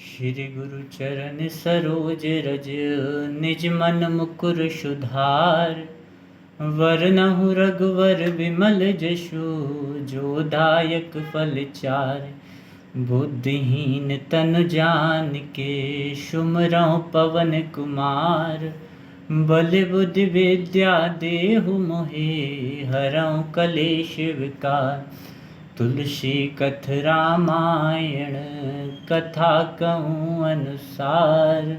श्री गुरु चरण सरोज रज निज मन मुकुर सुधार। वरनहु रघुवर विमल जसु जो दायक फल चार। बुद्धिहीन तनु जानिके सुमिरौं पवन कुमार। बल बुद्धि विद्या देहु मोहे हरौं कलेश विकार। तुलसी कथ रामायण कथा कहूँ अनुसार।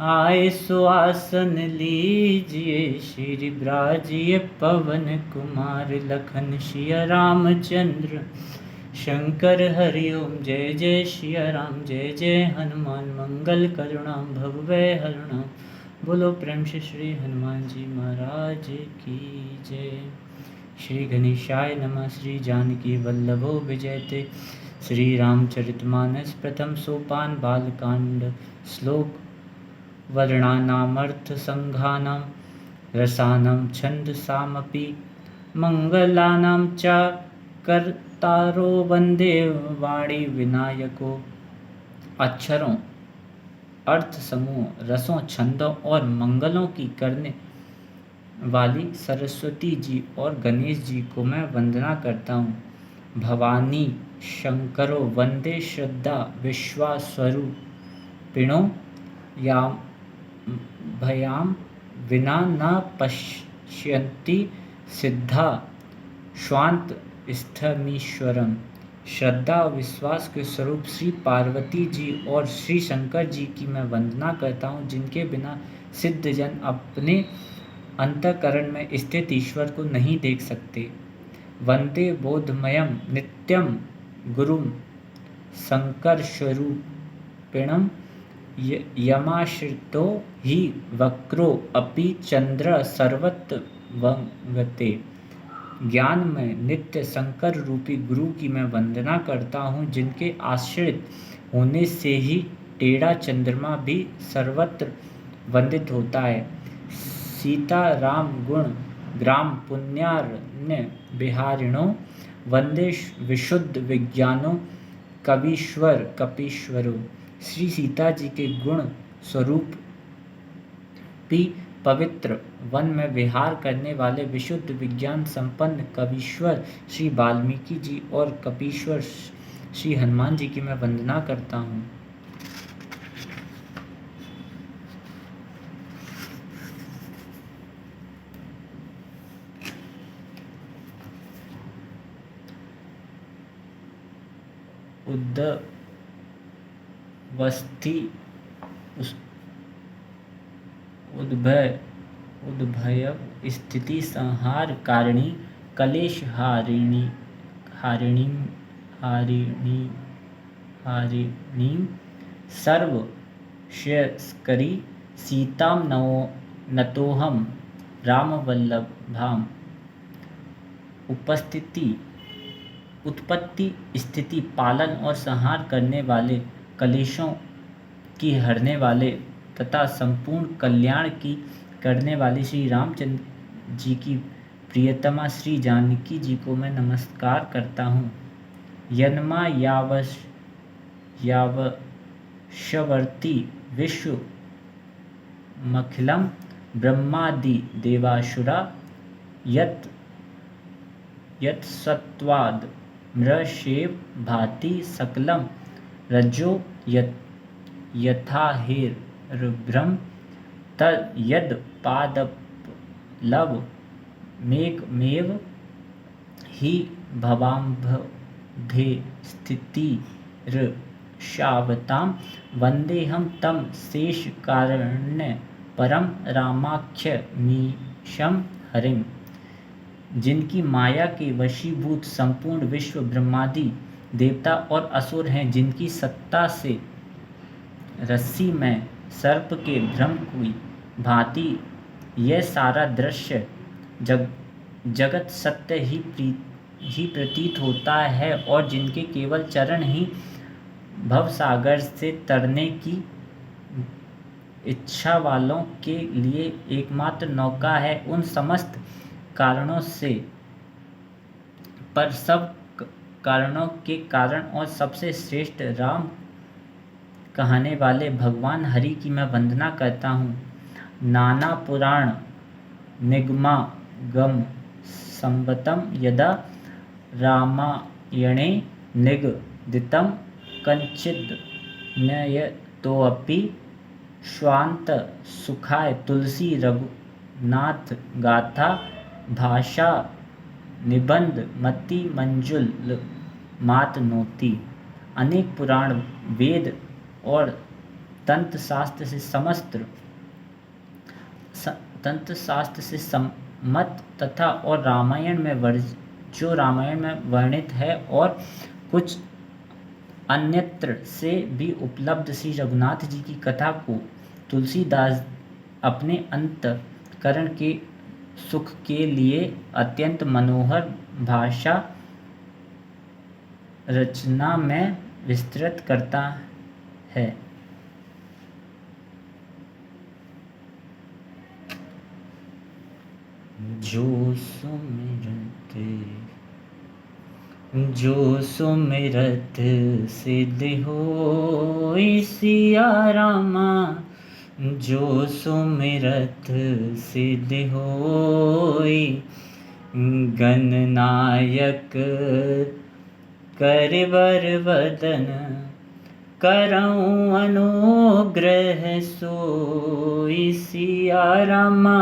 आए सुआसन लीजिए श्री ब्राजिय पवन कुमार। लखन सिया रामचंद्र शंकर हरिओम। जय जय सिया राम जय जय हनुमान। मंगल करुणाम भवभय हरणाम। बोलो प्रेम से श्री हनुमान जी महाराज की जय। श्री गणेशाय नमः। श्री जानकी वल्लभो विजयते। श्री रामचरितमानस प्रथम सोपान बालकांड। श्लोक वर्णानामर्थ संघानां रसानां छन्दसामपि मंगलानां च कर्तारो वंदे वाणी विनायको। अक्षरों, अर्थ समूह, रसों, छंदों और मंगलों की करने वाली सरस्वती जी और गणेश जी को मैं वंदना करता हूँ। भवानी शंकरो वंदे श्रद्धा विश्वास स्वरूपिणो। याम भयाम विना न पश्यन्ति सिद्धा स्वांत स्थमीश्वरम। श्रद्धा और विश्वास के स्वरूप श्री पार्वती जी और श्री शंकर जी की मैं वंदना करता हूँ, जिनके बिना सिद्ध जन अपने अंतःकरण में स्थित ईश्वर को नहीं देख सकते। वंदे बोधमयम नित्यम गुरुम शंकर स्वरूपिणम। यमाश्रितो ही वक्रो अपि चंद्र सर्वत्र वंगते। ज्ञान में नित्य शंकर रूपी गुरु की मैं वंदना करता हूँ, जिनके आश्रित होने से ही टेढ़ा चंद्रमा भी सर्वत्र वंदित होता है। सीता राम गुण ग्राम पुण्यारण्य बिहारिणो। वंदे विशुद्ध विज्ञानो कवीश्वर कपीश्वरो। श्री सीता जी के गुण स्वरूप भी पवित्र वन में विहार करने वाले विशुद्ध विज्ञान संपन्न कवीश्वर श्री वाल्मीकि जी और कपीश्वर श्री हनुमान जी की मैं वंदना करता हूँ। उद्भवस्थी उद्भय स्थिति संहार कारिणी कलेश हारिणी सर्व श्रेयस्करी सीताम नतोहम राम वल्लभाम। उत्पत्ति स्थिति पालन और संहार करने वाले, कलेशों की हरने वाले तथा संपूर्ण कल्याण की करने वाली श्री रामचंद्र जी की प्रियतमा श्री जानकी जी को मैं नमस्कार करता हूँ। यन्मा यावशवर्ती विश्व मखिलम ब्रह्मादि देवासुरा। यत् सत्वाद मृषेव भाति सकलम रज्जो यथाहेर्भ्रम। तद्यद् पादपल्लव मेघमेव हि भवाम्भोधे स्थितिर्षावतां। वन्देऽहं तं शेषकारण्य परम रामाख्यमीशं हरिम्। जिनकी माया के वशीभूत संपूर्ण विश्व ब्रह्मादि देवता और असुर हैं, जिनकी सत्ता से रस्सी में सर्प के भ्रम की भांति यह सारा दृश्य जगत सत्य ही प्रतीत होता है, और जिनके केवल चरण ही भवसागर से तरने की इच्छा वालों के लिए एकमात्र नौका है। उन समस्त कारणों से पर सब कारणों के कारण और सबसे श्रेष्ठ राम कहने वाले भगवान हरि की मैं वंदना करता हूँ। नाना पुराण निगमागम संबतम यदा रामायणे निगदितं कञ्चिद् न्ययतोऽपि स्वान्त सुखाय तुलसी रघुनाथ गाथा भाषा निबंध मति मंजुल मात नोती। अनेक पुराण, वेद और तंत्र शास्त्र से सम्मत तथा और रामायण में जो रामायण में वर्णित है और कुछ अन्यत्र से भी उपलब्ध श्री रघुनाथ जी की कथा को तुलसीदास अपने अंतःकरण के सुख के लिए अत्यंत मनोहर भाषा रचना में विस्तृत करता है। जो सुमिरत सिद्ध होई सिया रामा, जो सुमिरत सिद्ध होई। गणनायक करवर वदन करऊँ अनुग्रह सोई सिया रामा,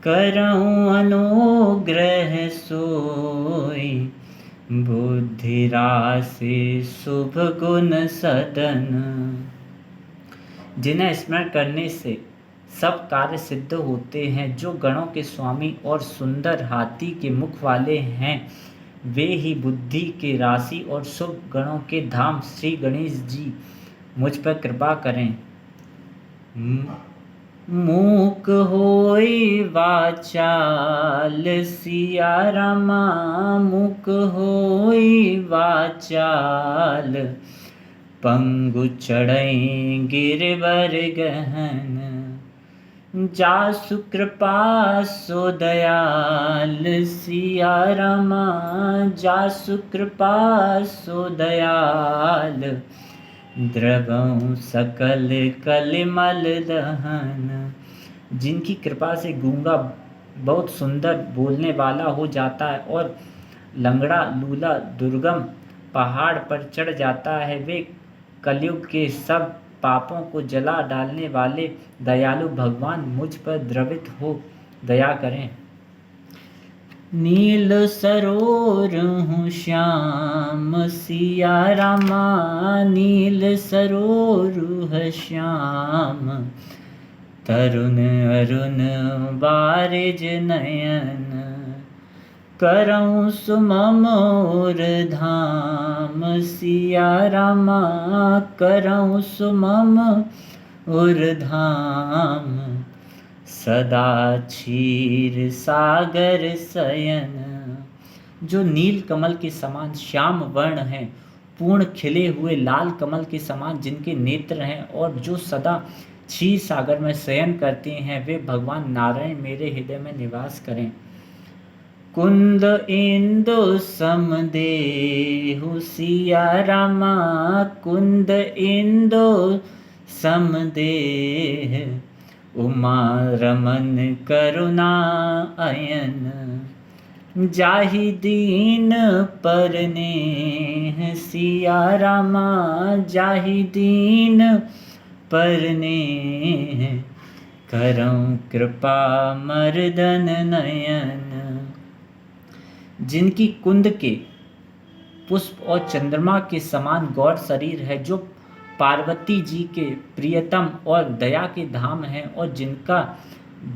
करऊँ अनुग्रह सोई। बुद्धि राशि शुभ गुण सदन, जिन्हें स्मरण करने से सब कार्य सिद्ध होते हैं, जो गणों के स्वामी और सुंदर हाथी के मुख वाले हैं, वे ही बुद्धि के राशि और शुभ गणों के धाम श्री गणेश जी मुझ पर कृपा करें। मूक होई वाचाल सिया रामा, मूक होई वाचाल। पंगु चढ़ई गिरवर गहन, जासु कृपा सो दयाल सिया रामा, जासु कृपा सो दयाल। द्रवं सकल कलिमल दहन, जिनकी कृपा से गूंगा बहुत सुंदर बोलने वाला हो जाता है और लंगड़ा लूला दुर्गम पहाड़ पर चढ़ जाता है, वे कलयुग के सब पापों को जला डालने वाले दयालु भगवान मुझ पर द्रवित हो दया करें। नील सरोर हूँ श्याम सिया रामा, नील सरोर है श्याम। तरुण अरुण बारिज नयन, करऊँ सुमम और धाम सिया रामा, करऊँ सुमम और धाम। सदा क्षीर सागर शयन, जो नील कमल के समान श्याम वर्ण हैं, पूर्ण खिले हुए लाल कमल के समान जिनके नेत्र हैं और जो सदा क्षीर सागर में शयन करते हैं, वे भगवान नारायण मेरे हृदय में निवास करें। कुंद इंदु समदेहु सिया रामा, कुंद इंदु समदेह। उमा रमन करुणा अयन, जाहि दीन परनेह सिया रामा, जाहि दीन परनेह। करऊँ कृपा मर्दन नयन, जिनकी कुंद के पुष्प और चंद्रमा के समान गौर शरीर है, जो पार्वती जी के प्रियतम और दया के धाम हैं और जिनका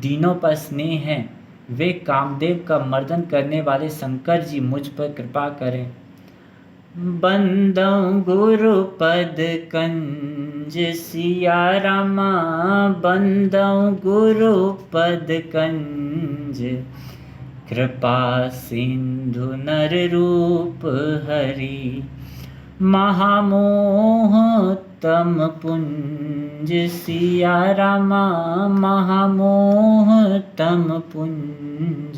दीनों पर स्नेह है, वे कामदेव का मर्दन करने वाले शंकर जी मुझ पर कृपा करें। बंदौ गुरु पद कंज सिया रामा, बंदौ गुरु पद कंज। कृपा सिंधु नर रूप हरि, महामोह तम पुंज सिया रामा, महामोह तम पुंज।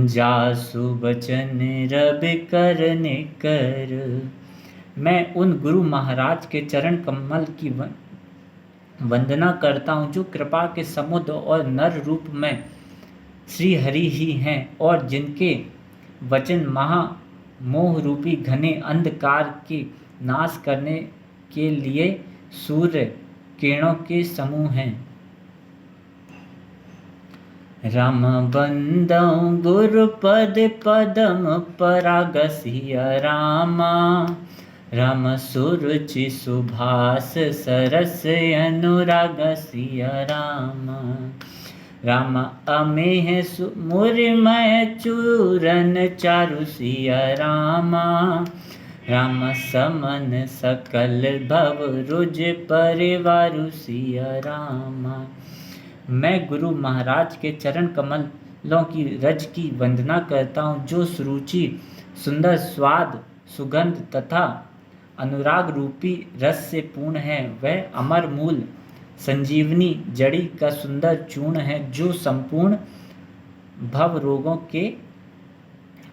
जासु बचन रवि कर निकर, मैं उन गुरु महाराज के चरण कमल की वंदना करता हूँ जो कृपा के समुद्र और नर रूप में श्री हरि ही हैं और जिनके वचन मोह रूपी घने अंधकार के नाश करने के लिए सूर्य किरणों के समूह हैं। राम बंदौ गुरुपद पदम पराग सिया रामा। राम सुरुचि सुभाष सरस अनुराग सिया रामा। राम अमेह मुरमय चूरन चारु सिया रामा। राम समन सकल भव रुज परिवारु सिया रामा। मैं गुरु महाराज के चरण कमलों की रज की वंदना करता हूँ जो सुरुचि सुंदर स्वाद सुगंध तथा अनुराग रूपी रस से पूर्ण है। वह अमर मूल संजीवनी जड़ी का सुंदर चूर्ण है जो संपूर्ण भव रोगों के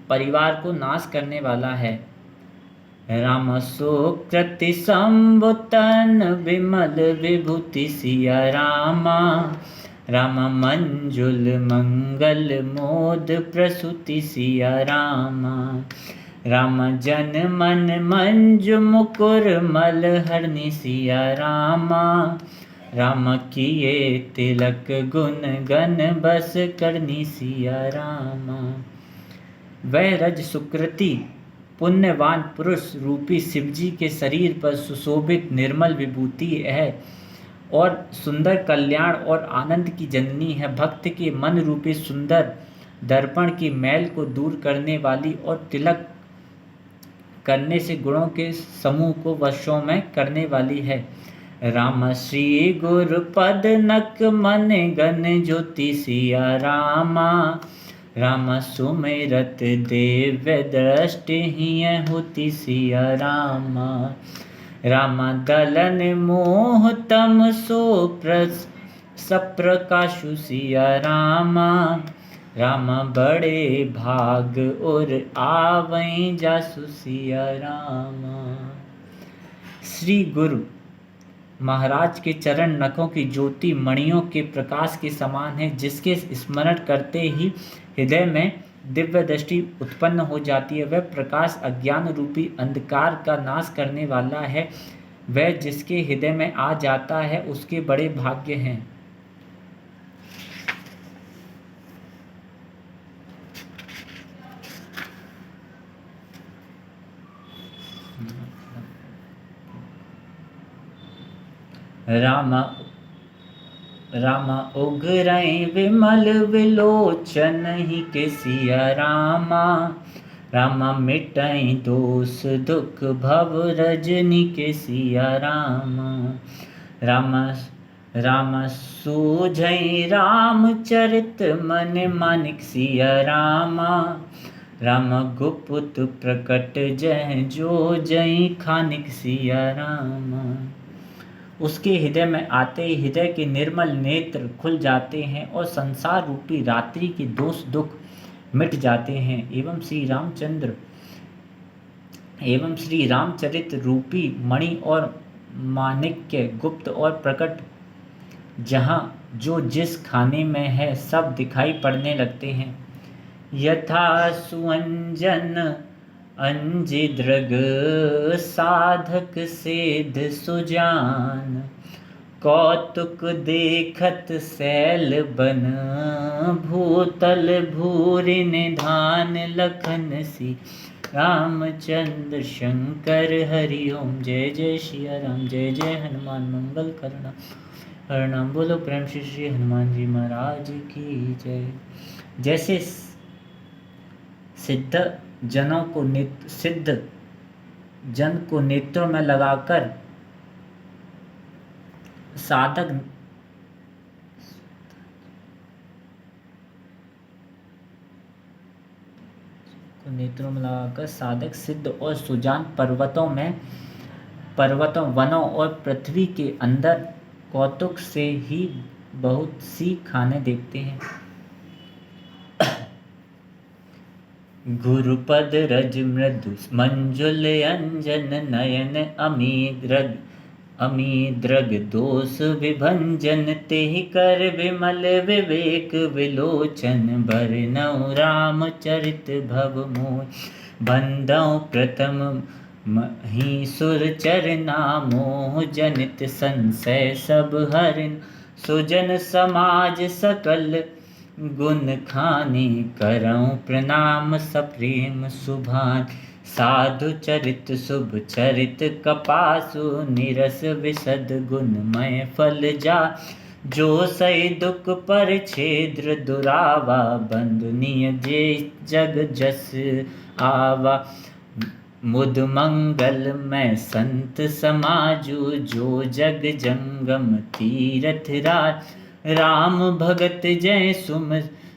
परिवार को नाश करने वाला है। राम सुकृति संबुतन विमल विभूति सिया रामा। राम मंजुल मंगल मोद प्रसूति सिया रामा। राम जन मन मंजु मुकुर मल हरनि सिया रामा। राम किए तिलक गुण गण बस करनी सिया रामा। वह रज सुकृति पुण्यवान पुरुष रूपी शिवजी के शरीर पर सुशोभित निर्मल विभूति है और सुंदर कल्याण और आनंद की जननी है। भक्त के मन रूपी सुंदर दर्पण की मैल को दूर करने वाली और तिलक करने से गुणों के समूह को वशों में करने वाली है। राम श्री गुरु पद नक मन गण ज्योति सिया रामा। राम सुमिरत दिव्य दृष्टि हिय होती सिया रामा। राम दलन मोह तम सो सप्रकाशु सिया रामा। राम बड़े भाग और आवै जासु सिया रामा। श्री गुरु महाराज के चरण नखों की ज्योति मणियों के प्रकाश के समान है जिसके स्मरण करते ही हृदय में दिव्य दृष्टि उत्पन्न हो जाती है। वह प्रकाश अज्ञान रूपी अंधकार का नाश करने वाला है। वह जिसके हृदय में आ जाता है उसके बड़े भाग्य हैं। राम उग्रई विमल विलोचन ही के सिया रामा। राम मिटई दोष दुख भव रजनी के सिया रामा। राम सूझई रामचरित मन मानिक सिया रामा। राम गुप्त प्रकट जय जो जय खानिक सिया रामा। उसके हृदय में आते ही हृदय के निर्मल नेत्र खुल जाते हैं और संसार रूपी रात्रि के दोष दुख मिट जाते हैं। एवं श्री रामचरित रूपी मणि और माणिक्य गुप्त और प्रकट जहाँ जो जिस खाने में है सब दिखाई पड़ने लगते हैं। यथा सुअंजन अंजिद्रग साधक सेध सुजान। कौतुक देखत सैल बन भूतल भूरि निधान। लखन सी रामचंद्र शंकर हरि ओम। जय जय सिया राम जय जय हनुमान मंगल करना हरनाम। बोलो प्रेम श्री हनुमान जी महाराज की जय। जैसे सिद्ध जन को नेत्रों में लगाकर साधक सिद्ध और सुजान पर्वतों वनों और पृथ्वी के अंदर कौतुक से ही बहुत सी खाने देखते हैं। गुरुपद रज मृदु मंजुल अंजन नयन अमीद्रग दोष विभंजन तेहि कर विमल विवेक विलोचन बरनउँ रामचरित भव मोहि बंदउ प्रथम महीसुर चरना मोह जनित संशय सब हरिन सुजन समाज सकल गुण खानी करऊँ प्रणाम सप्रेम सुभान साधु चरित शुभ चरित कपासु निरस विशद गुणमय फल जा जो सही दुख पर छेद्र दुरावा बंदनीय जे जग जस आवा मुद मंगल में संत समाजु जो जग जंगम तीरथ राम भगत जय सुम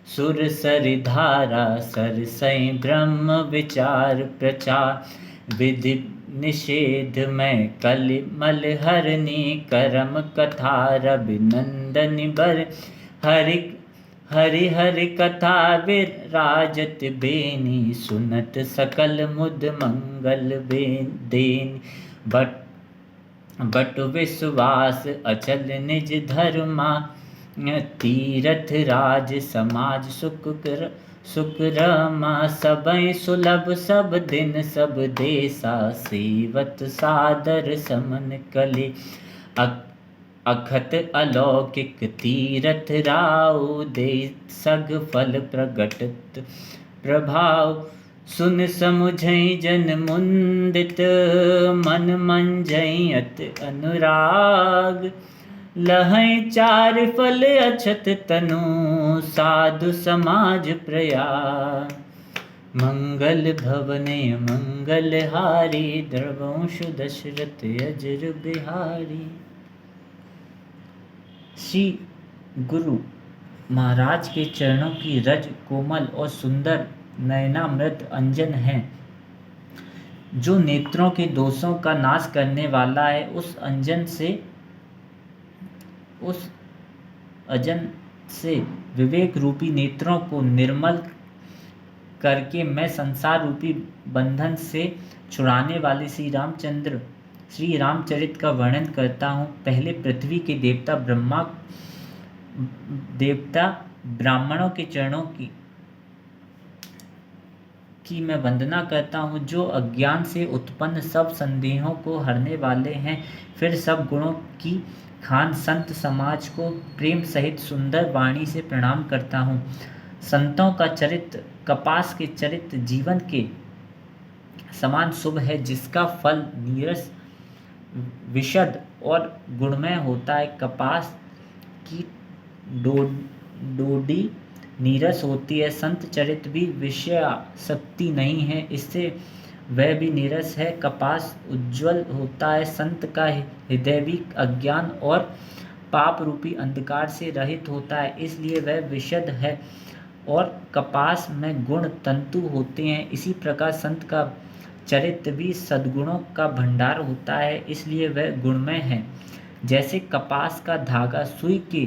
सुर सरिधारा सरसई ब्रह्म विचार प्रचार विधि निषेध में कलिमल हरनी करम कथा रविनंदन बर हरि हरि हरि कथा विराजत बेनी सुनत सकल मुद मंगल देन बट विश्वास अचल निज धर्मा तीरथ राज समाज सुकरमा सबई सुलभ सब दिन सब देसा सेवत सादर समन कले अखत अलौकिक तीरथ राउ दे सग फल प्रगटत प्रभाव सुन समुझई जन मुंदित मन मंजई अत अनुराग लहै चार फल अछत तनु साधु समाज प्रयाग मंगल भवने मंगल हारी द्रवंशु दशरथ अजर बिहारी। श्री गुरु महाराज के चरणों की रज कोमल और सुंदर नयनामृत अंजन है जो नेत्रों के दोषों का नाश करने वाला है। उस अजन से विवेक रूपी नेत्रों को निर्मल करके मैं संसार रूपी बंधन से छुड़ाने वाले श्री रामचरित का वर्णन करता हूँ। पहले पृथ्वी के देवता ब्राह्मणों के चरणों की मैं वंदना करता हूँ जो अज्ञान से उत्पन्न सब संदेहों को हरने वाले हैं। फिर सब गुणों की खान संत समाज को प्रेम सहित सुंदर वाणी से प्रणाम करता हूँ। संतों का चरित्र कपास के चरित्र जीवन के समान शुभ है जिसका फल नीरस विशद और गुणमय होता है। कपास की डोडी नीरस होती है। संत चरित्र भी विषयासक्ति नहीं है, इससे वह भी नीरस है। कपास उज्ज्वल होता है, संत का हृदय भी अज्ञान और पाप रूपी अंधकार से रहित होता है, इसलिए वह विशद है। और कपास में गुण तंतु होते हैं, इसी प्रकार संत का चरित्र भी सद्गुणों का भंडार होता है, इसलिए वह गुणमय है। जैसे कपास का धागा सुई के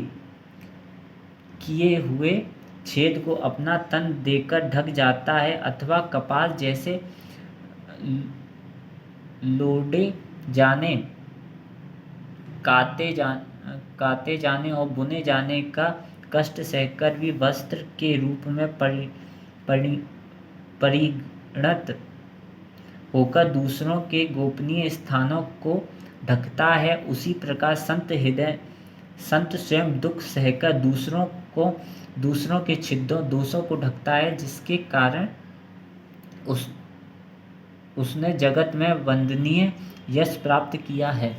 किए हुए छेद को अपना तन देकर ढक जाता है, अथवा कपास जैसे लोडे जाने, काते जाने और बुने जाने का कष्ट सहकर भी वस्त्र के रूप में परिणत होकर दूसरों के गोपनीय स्थानों को ढकता है, उसी प्रकार संत स्वयं दुख सहकर दूसरों के छिद्रों दोषों को ढकता है, जिसके कारण उसने जगत में वंदनीय यश प्राप्त किया है।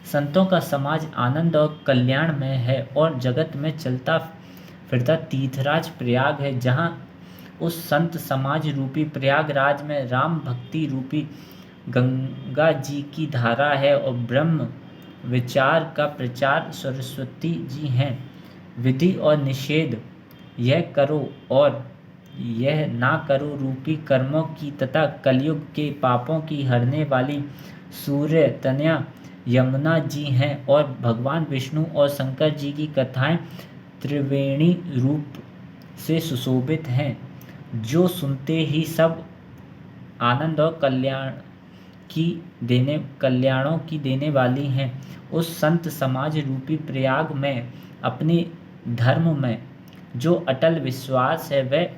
संतों का समाज आनंद और कल्याण में है और जगत में चलता फिरता तीर्थराज प्रयाग है, जहाँ उस संत समाज रूपी प्रयागराज में राम भक्ति रूपी गंगा जी की धारा है और ब्रह्म विचार का प्रचार सरस्वती जी हैं। विधि और निषेध, यह करो और यह ना करो रूपी कर्मों की तथा कलयुग के पापों की हरने वाली सूर्य तनया यमुना जी हैं और भगवान विष्णु और शंकर जी की कथाएं त्रिवेणी रूप से सुशोभित हैं। जो सुनते ही सब आनंद और कल्याणों की देने वाली हैं। उस संत समाज रूपी प्रयाग में अपने धर्म में जो अटल विश्वास है वह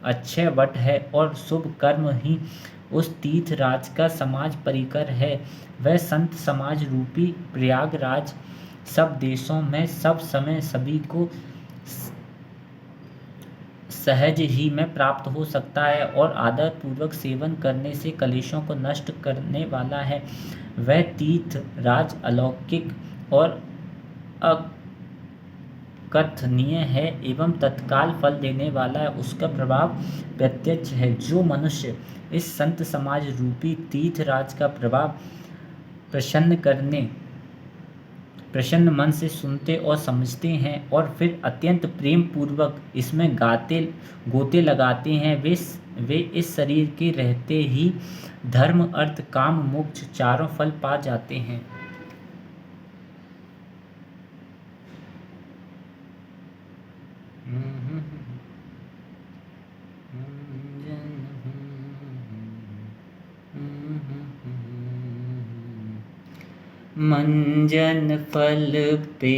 अक्षय वट है, और शुभ कर्म ही उस तीर्थराज का समाज परिकर है। वह संत समाज रूपी प्रयागराज सब देशों में सब समय सभी को सहज ही में प्राप्त हो सकता है, और आदर पूर्वक सेवन करने से कलेशों को नष्ट करने वाला है। वह तीर्थ राज अलौकिक और अकथनीय है एवं तत्काल फल देने वाला है। उसका प्रभाव प्रत्यक्ष है। जो मनुष्य इस संत समाज रूपी तीर्थ राज का प्रभाव प्रसन्न मन से सुनते और समझते हैं और फिर अत्यंत प्रेम पूर्वक इसमें गोते लगाते हैं, वे इस शरीर के रहते ही धर्म अर्थ काम मोक्ष चारों फल पा जाते हैं। मंजन फल पे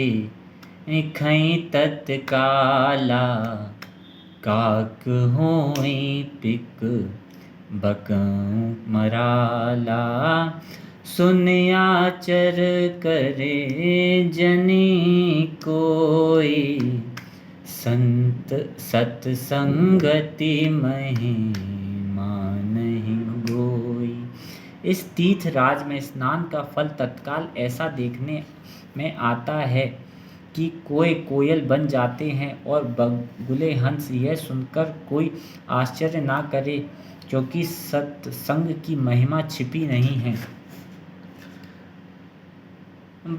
खई तत्काला, काक होई पिक बकऊं मराला। सुनिया चर करे जनी कोई, संत सत्संगति महिमा नहीं गोई। इस तीर्थ राज में स्नान का फल तत्काल ऐसा देखने में आता है कि कोयल बन जाते हैं और बगुले हंस। यह सुनकर कोई आश्चर्य ना करे, क्योंकि सत्संग की महिमा छिपी नहीं है।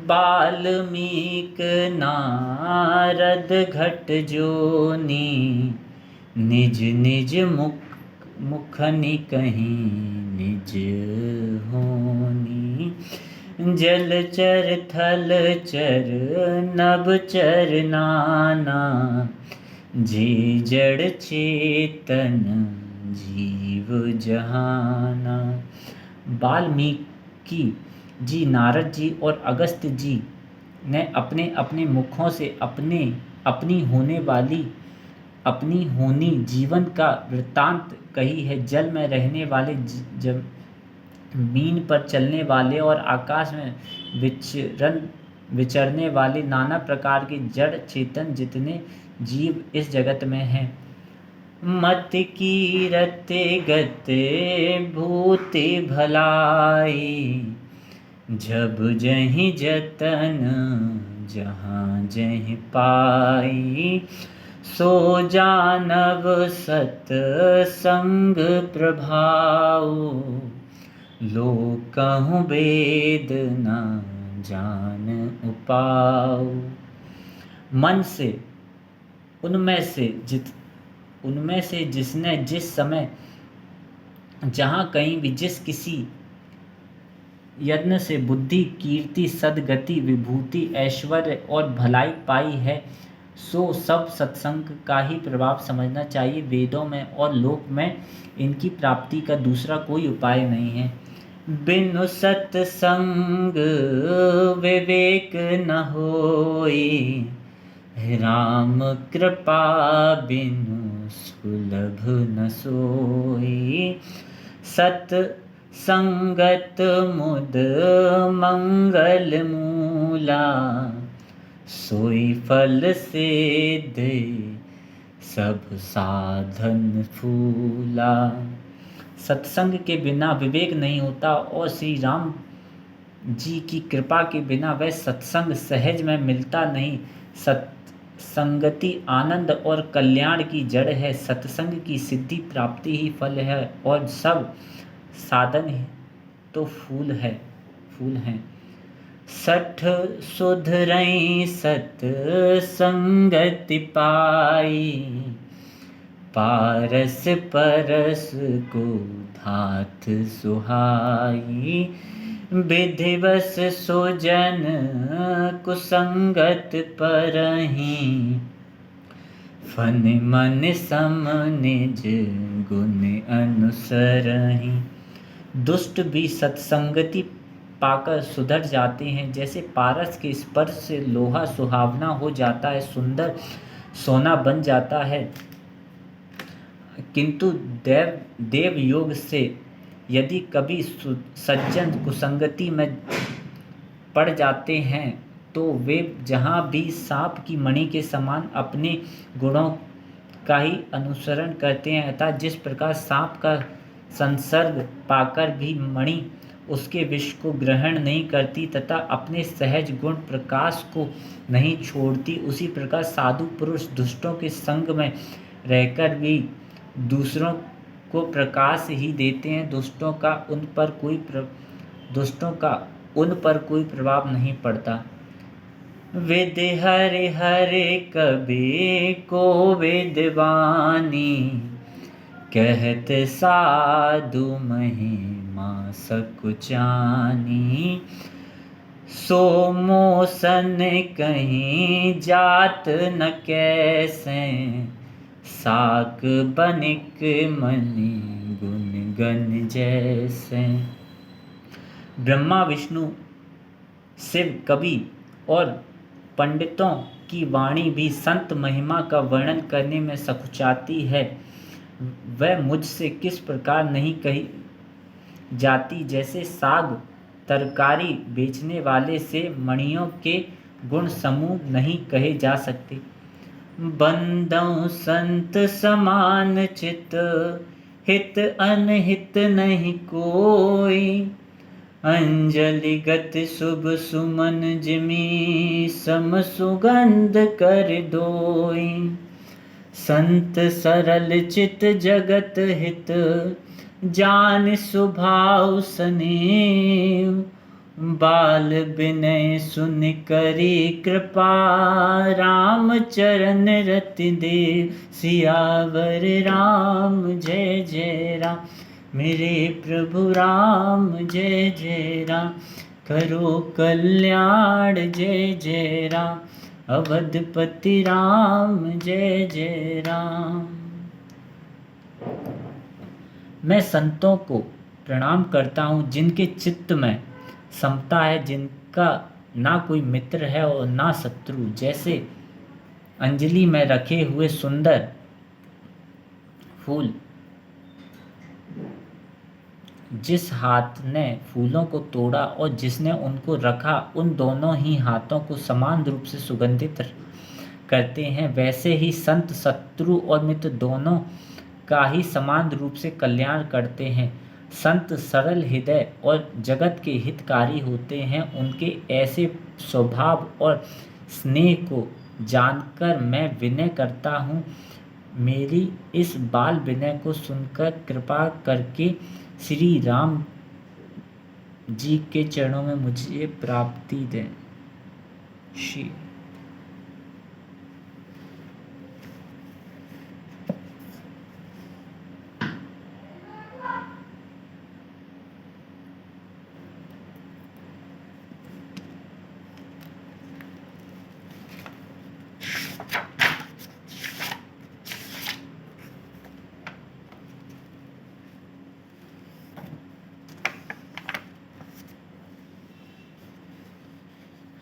बाल्मीक नारद घट जोनी, निज निज मुखनि कहीं निज होनी। जलचर थलचर नभचर नाना, जे जड़ चेतन जीव जहाना। वाल्मीकि जी, नारद जी और अगस्त्य जी ने अपने अपने मुखों से अपनी होनी जीवन का वृत्तांत कही है। जल में रहने वाले, जमीन पर चलने वाले और आकाश में विचरने वाले नाना प्रकार के जड़ चेतन जितने जीव इस जगत में हैं। मत की रते गते भूति भलाई, जब जहीं जतन जहाँ जहीं पाई। सो जानव सत्संग प्रभाव, लोकहु वेद न जान उपाऊ। मन से उनमें से जिसने जिस समय जहाँ कहीं भी जिस किसी यत्न से बुद्धि कीर्ति सद्गति विभूति ऐश्वर्य और भलाई पाई है, सो सब सत्संग का ही प्रभाव समझना चाहिए। वेदों में और लोक में इनकी प्राप्ति का दूसरा कोई उपाय नहीं है। बिनु सत्संग विवेक न होई, राम कृपा बिनु सुलभ न सोई। सत्संगत मुद मंगल मूला, सोई फल से दे सब साधन फूला। सत्संग के बिना विवेक नहीं होता, और श्री राम जी की कृपा के बिना वह सत्संग सहज में मिलता नहीं। सत्संगति आनंद और कल्याण की जड़ है। सत्संग की सिद्धि प्राप्ति ही फल है, और सब साधन तो फूल हैं। सठ सुधरई सत संगति पाई, पारस परस को धात सुहाई। विधिवस सुजन कुसंगत परहीं, फन मन सम निज गुण अनुसरहि। दुष्ट भी सत्संगति पाकर सुधर जाते हैं। जैसे पारस के स्पर्श से लोहा सुहावना हो जाता है, सुंदर सोना बन जाता है, किंतु देव योग से यदि कभी सज्जन कुसंगति में पड़ जाते हैं तो वे जहाँ भी सांप की मणि के समान अपने गुणों का ही अनुसरण करते हैं, अतः जिस प्रकार सांप का संसर्ग पाकर भी मणि उसके विष को ग्रहण नहीं करती तथा अपने सहज गुण प्रकाश को नहीं छोड़ती, उसी प्रकार साधु पुरुष दुष्टों के संग में रहकर भी दूसरों को प्रकाश ही देते हैं। दुष्टों का उन पर कोई प्रभाव नहीं पड़ता। वेद हरे हरे कबीर को वेदवानी, कहत साधु महिमा सकुचानी। सो मोसन कहीं जात न कैसे, साक बनिक मनि गुण गण जैसे। ब्रह्मा विष्णु शिव कवि और पंडितों की वाणी भी संत महिमा का वर्णन करने में सकुचाती है। वह मुझसे किस प्रकार नहीं कही जाती, जैसे साग तरकारी बेचने वाले से मणियों के गुण समूह नहीं कहे जा सकते। बंदौ संत समान चित, हित अनहित नहीं कोई। अंजलि गति शुभ सुमन जिमी, सम सुगंध कर दोई। संत सरल चित जगत हित, जान स्वभाव स्नेह। बाल विनय सुन करी कृपा, राम चरण रति देव। सियावर राम जय जय राम, मेरे प्रभु राम जय जय राम। करो कल्याण जय जय राम, अवधपति राम जय जय राम। मैं संतों को प्रणाम करता हूँ जिनके चित्त में समता है, जिनका ना कोई मित्र है और ना शत्रु। जैसे अंजलि में रखे हुए सुंदर फूल, जिस हाथ ने फूलों को तोड़ा और जिसने उनको रखा, उन दोनों ही हाथों को समान रूप से सुगंधित करते हैं, वैसे ही संत शत्रु और मित्र दोनों का ही समान रूप से कल्याण करते हैं। संत सरल हृदय और जगत के हितकारी होते हैं। उनके ऐसे स्वभाव और स्नेह को जानकर मैं विनय करता हूँ। मेरी इस बाल विनय को सुनकर कृपा करके श्री राम जी के चरणों में मुझे प्राप्ति दें। श्री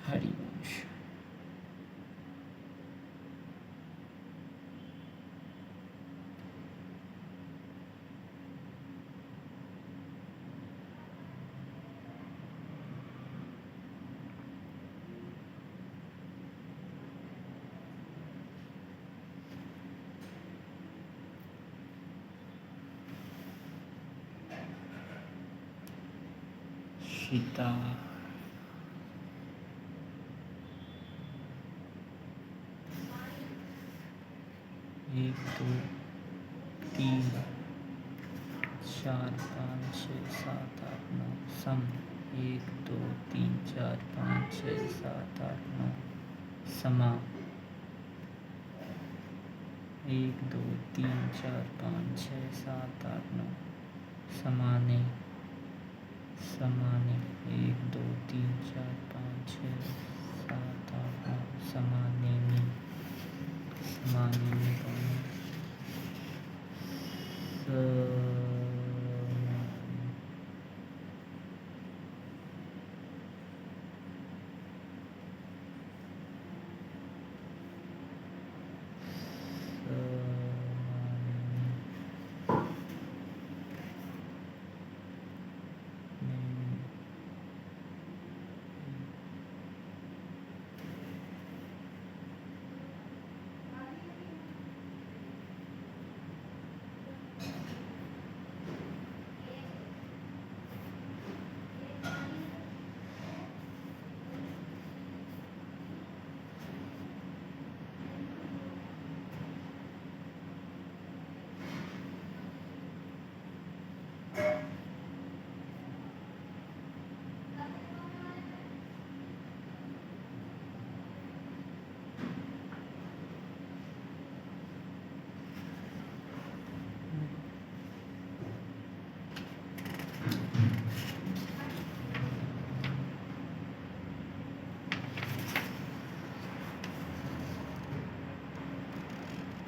हरिवंश। सीता एक दो तीन चार पाँच छः सात आठ नौ सम। एक दो तीन चार पाँच छः सात आठ नौ समा। एक दो तीन चार पाँच छः सात आठ नौ समाने समाने। एक दो तीन चार पाँच छः सात आठ नौ समाने में समाने में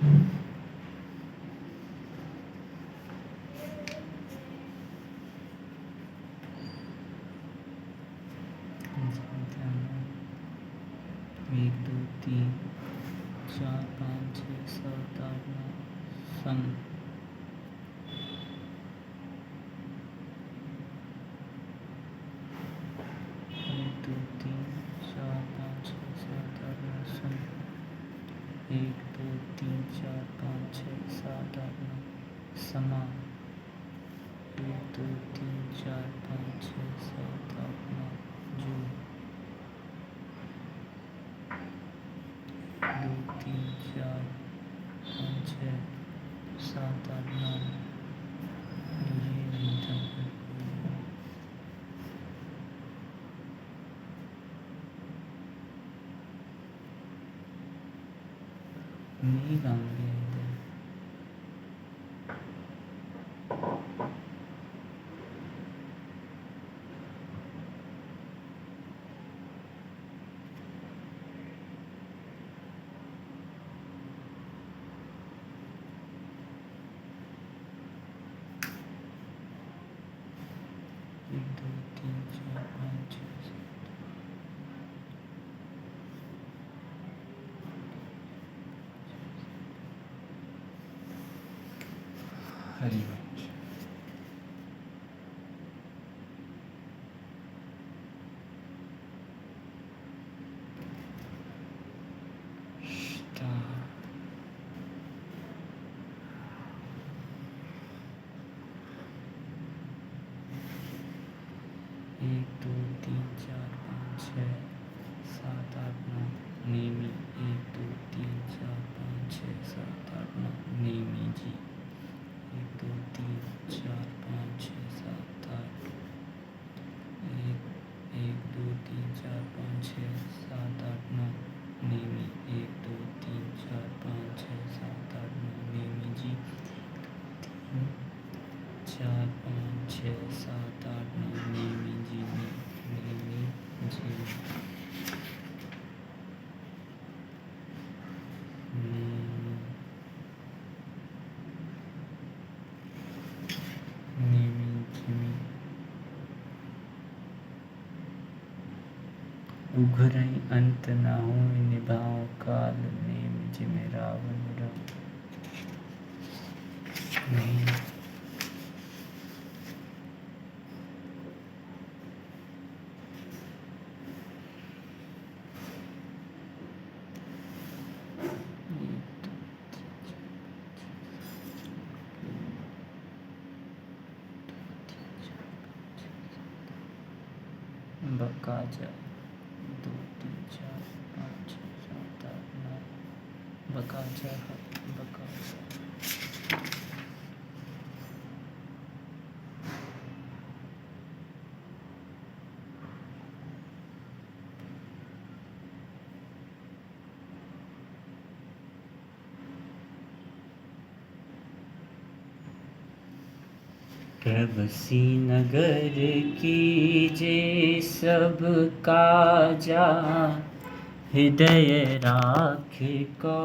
एक दो तीन चार पाँच छः सात आठ नौ सम एक दो तीन चार पाँच छः सात आठ नौ सम एक दो तीन चार पाँच छः सात आठ नौ समा एक दो तीन चार पाँच छः सात आठ नौ जो दो तीन चार पाँच छः सात आठ नौ ये नहीं था नहीं गाऊंगे इधर एक दो तीन चार पाँच छः सात हरिवंश एक दो तीन चार पाँच छः सात आठ नौ नेमी एक दो तीन चार पाँच छः सात आठ नौ नेमी जी एक दो तीन चार पाँच छः सात आठ एक दो तीन चार पाँच छः सात आठ नौ नेमी एक दो तीन चार पाँच छः सात आठ नौ नेमी जी तीन चार पाँच छः सात आठ नौ नेमी जी नेमी जी नेमी जिमी उघरई अंत न हो निभाओ काल नेम जिमे रावण रव नहीं बकाजा दो तीन चार पाँच छः सात आठ नौ बकाजा बकाजा प्रभसी नगर कीजे सब काजा हृदय राख को